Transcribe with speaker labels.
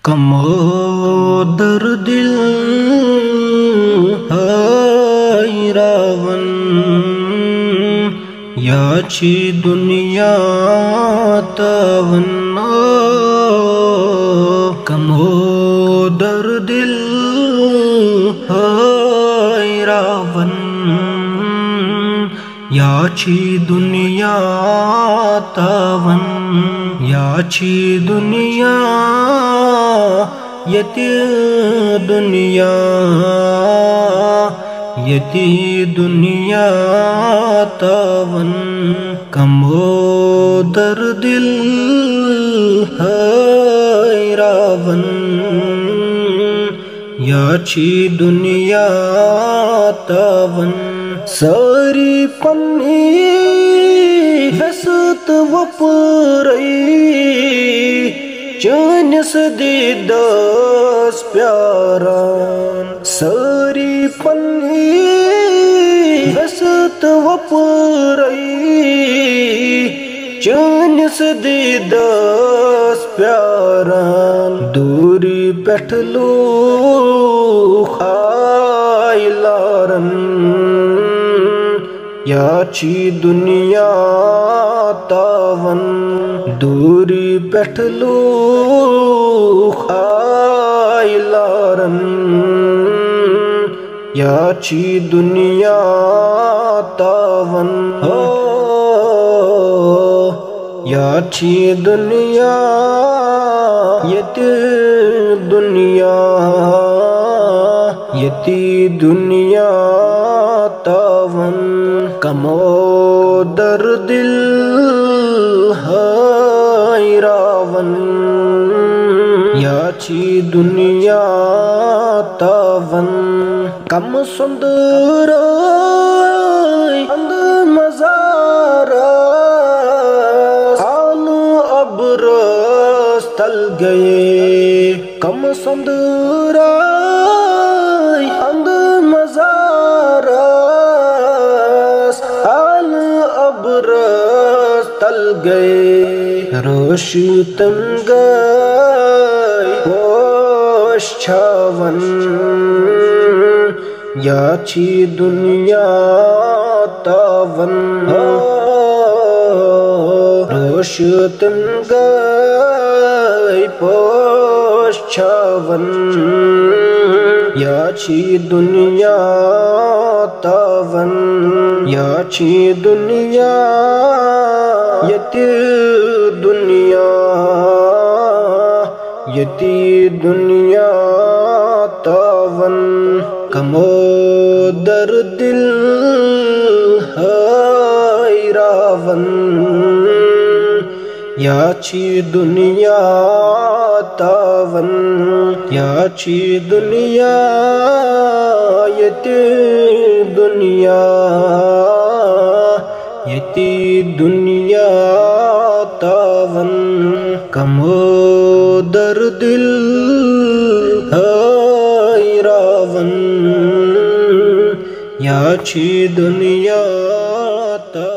Speaker 1: कमोदर दिल हैरावन याची दुनिया तवन्ना कमोदर दिल हैरावन याची दुनिया तवन याची दुनिया यती दुनिया तवन कमोदर दिल हैरावन याची दुनिया तवन सारी पन्नी हसत वपरई चानस दीदास प्यारान सारी पन्नी हसत वपरई चानस दीदास प्यारान दूरी पेठलू खाइलारन याची दुनिया तवन दूरी पेठलू खाइलारन याची दुनिया तवन याची दुनिया यती दुनिया तवन कमोदर दिल हैरावन याची दुनिया तवन कम सुंदर अंद मज़ारा आलू अबरस तल गए कम सुंदर अंद मज़ारा अबरस तल गए रोश तंगई होश छावन याची दुनिया तवन रोश तंगई पोश छावन याची दुनिया तवन याची दुनिया यती दुनिया तवन कमोदर दिल हैरावन याची दुनिया तवन याची दुनिया यती दुनिया तवन कमोदर दिल हैरावन याची दुनिया तवन।